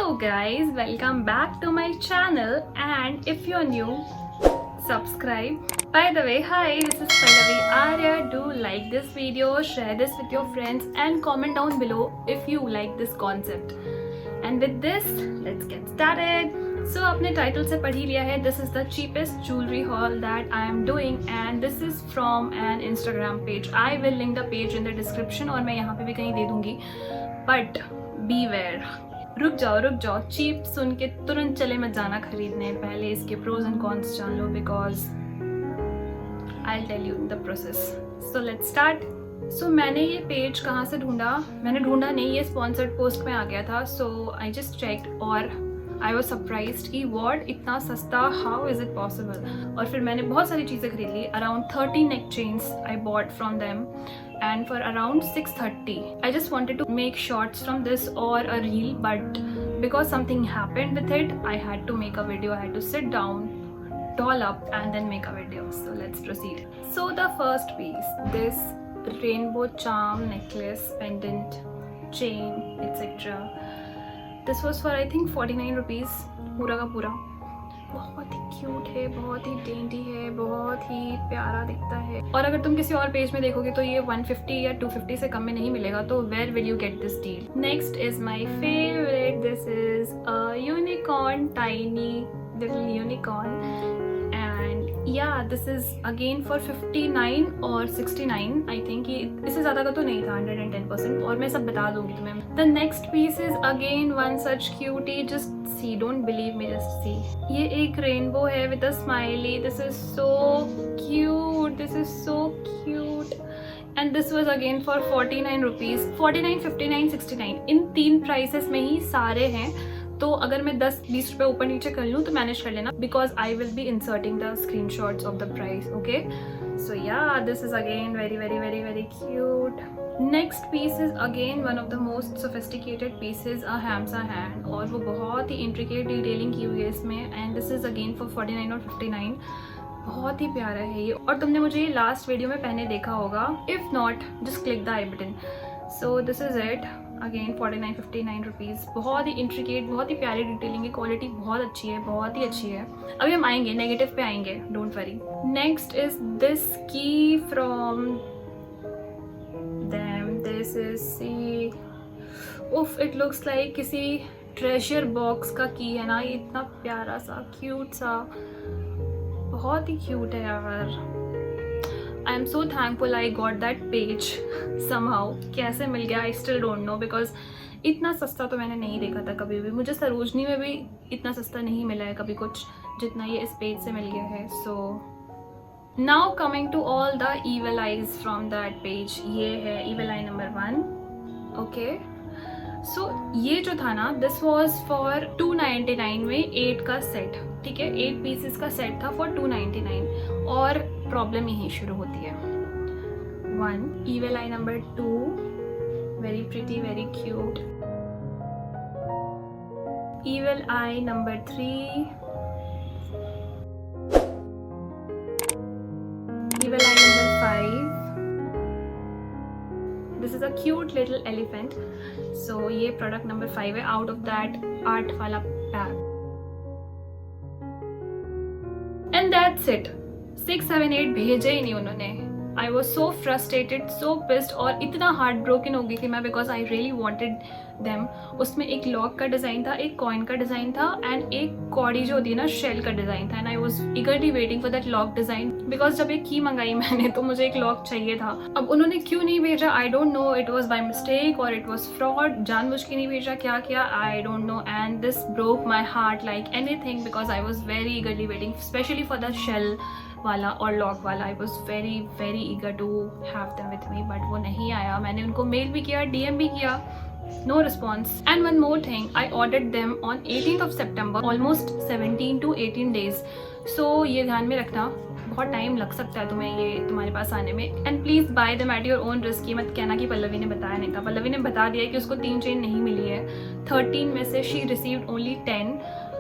Hello guys, welcome back to my channel, and if you're new, subscribe. By the way, hi, this is Pallavi Arya. Do like this video, share this with your friends and comment down below if you like this concept. And with this, let's get started. So आपने title से पढ़ ही लिया है, this is the cheapest jewelry haul that I am doing and this is from an Instagram page. I will link the page in the description और मैं यहाँ पे भी कहीं दे दूँगी. But beware. रुक जाओ, चीप सुन के तुरंत चले मत जाना खरीदने, पहले इसके प्रोज एंड कॉन्स जान लो because I tell you the process. So let's start. So मैंने ये पेज कहाँ से ढूंढा, मैंने ढूंढा नहीं, ये स्पॉन्सर्ड पोस्ट में आ गया था. सो आई जस्ट चेक्ड और आई वॉज सरप्राइज्ड कि वॉट इतना सस्ता, हाउ इज़ इट पॉसिबल. और फिर मैंने बहुत सारी चीज़ें खरीद ली. Around 30 neck chains I bought from them and for around 630. I just wanted to make shorts from this or a reel, but because something happened with it, I had to make a video. I had to sit down, doll up and then make a video. So let's proceed. So the first piece, this rainbow charm necklace, pendant, chain, etc. This was for I think 49 rupees पूरा का पूरा. बहुत ही cute है, बहुत ही dainty है, बहुत ही प्यारा दिखता है. और अगर तुम किसी और पेज में देखोगे तो ये 150 या 250 से कम में नहीं मिलेगा. तो where will you get this deal. Next is my favourite. This is a unicorn, tiny little unicorn. Yeah, this is again for 59 और 69. I think ये इससे ज़्यादा का तो नहीं था, 110%. और मैं सब बता दूँगी तुम्हें. The next piece is again one such cutie. Just see, don't believe me, just see. ये एक rainbow है with a smiley. This is so cute. This is so cute. And this was again for 49 rupees. 49, 59, 69. इन तीन prices में ही सारे हैं. तो अगर मैं 10-20 रुपये ऊपर नीचे कर लूँ तो मैनेज कर लेना, because I will be inserting the screen shots of the price. Okay, so yeah this is again very very very very cute. Next piece is again one of the most sophisticated pieces, a hamsa hand. और वो बहुत ही intricate detailing की हुई है इसमें. And this is again for 49 और 59. बहुत ही प्यारा है ये. और तुमने मुझे ये लास्ट वीडियो में पहने देखा होगा. If not, just click the I button. So this is it. Again 49-59 rupees. बहुत ही इंट्रिकेट, बहुत ही प्यारी डिटेलिंग की. क्वालिटी बहुत अच्छी है, बहुत ही अच्छी है. अभी हम आएंगे नेगेटिव पे आएंगे, don't worry. Next is this key from them. This is see, उफ, इट लुक्स लाइक किसी ट्रेजर बॉक्स का की है ना. ये इतना प्यारा सा, क्यूट सा, बहुत ही क्यूट है यार. I am so thankful I got that page somehow. कैसे मिल गया I still don't know, because इतना सस्ता तो मैंने नहीं देखा था कभी भी. मुझे सरोजनी में भी इतना सस्ता नहीं मिला है कभी कुछ जितना ये इस पेज से मिल गया है. So now coming to all the evil eyes from that page. ये है evil eye number 1. Okay. So ये जो था ना, this was for 299 में 8 का सेट. ठीक है, 8 पीसेस का सेट था for 299. और प्रॉब्लम यहीं शुरू होती है. 1 evil eye number 2, very pretty, very cute. Evil eye number 3, evil eye number 5. This is a cute little elephant. So ये प्रोडक्ट नंबर 5 है out of that art वाला पैक. And that's it. 6, 7, 8 भेजे ही नहीं उन्होंने. I was so frustrated, so pissed. और इतना heart broken हो गई थी मैं, because I really wanted them. उसमें एक लॉक का डिज़ाइन था, एक कॉइन का डिज़ाइन था एंड एक कॉडी जो होती है ना, शेल का डिज़ाइन था. And I was ईगरली waiting for that lock design, because जब एक की मंगाई मैंने तो मुझे एक लॉक चाहिए था. अब उन्होंने क्यों नहीं भेजा, I don't know. It was by mistake और इट वॉज फ्रॉड. जानबूझ के नहीं भेजा, क्या किया, I don't know. And this broke my heart like anything, because I was very eagerly waiting, specially for the shell वाला और लॉक वाला. I was very very eager to have them with me, but वो नहीं आया. मैंने उनको mail भी किया, DM भी किया, no response. And one more thing, I ordered them on 18th of September, almost 17 to 18 days. So ये ध्यान में रखना, बहुत टाइम लग सकता है तुम्हें ये तुम्हारे पास आने में. And please buy them at your own risk. मत कहना कि पल्लवी ने बताया नहीं था. पल्लवी ने बता दिया कि उसको 3 चेन नहीं मिली है. 13 में से शी रिसीव्ड ओनली 10.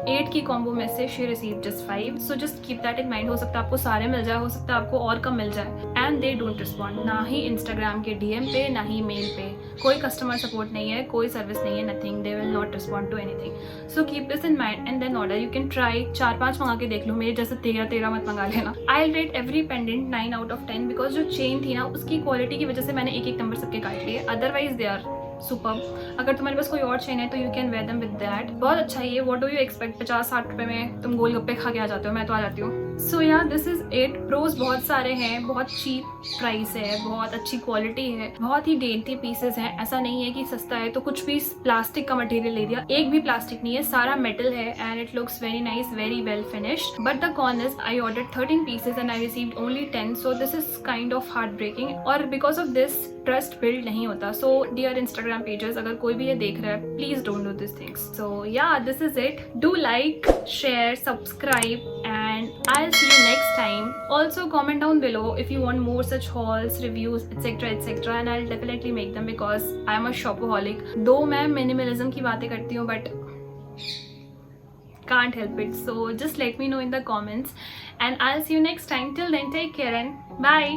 8 की कॉम्बो में से she receive just 5. So just keep that in mind. हो सकता है आपको सारे मिल जाए, हो सकता है आपको और कम मिल जाए. एंड दे डोंट रिस्पॉन्ड, ना ही इंस्टाग्राम के DM पे, ना ही मेल पे. कोई कस्टमर सपोर्ट नहीं है, कोई सर्विस नहीं है, nothing, they will not respond to anything. So keep this in mind and then order. You can try 4-5 मंगा के देख लो, मेरे जैसे 13 मत मंगा लेना. आई rate every pendant 9 out of 10 because जो चेन थी ना उसकी क्वालिटी की वजह से मैंने एक नंबर सबके काट लिए, अदरवाइज दे आर सुपर. अगर तुम्हारे पास कोई और चेन है तो you can wear them with that. बहुत अच्छा है ये. व्हाट डू यू एक्सपेक्ट, 50-60 रुपए में तुम गोलगप्पे खा के आ जाते हो, मैं तो आ जाती हूँ. सो yeah this is it. Pros बहुत सारे हैं, बहुत चीप प्राइस है, बहुत अच्छी क्वालिटी है, बहुत ही डेंटी पीसेस हैं. ऐसा नहीं है कि सस्ता है तो कुछ भी प्लास्टिक का मटेरियल ले दिया, एक भी प्लास्टिक नहीं है, सारा मेटल है and it looks very nice, very well finished. But the con is I ordered 13 pieces and I received only 10, so this is kind of heart breaking. और because of this trust build नहीं होता. So dear Instagram pages, अगर कोई भी ये देख रहा है, please don't do this things. So yeah this is it. Do like, share, subscribe and I'll see you next time. Also comment down below if you want more such hauls, reviews, etc and I'll definitely make them because I'm a shopaholic. though मैं minimalism की बातें करती हूँ but can't help it. So just let me know in the comments and I'll see you next time. Till then, take care and bye.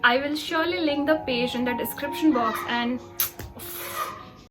I will surely link the page in the description box and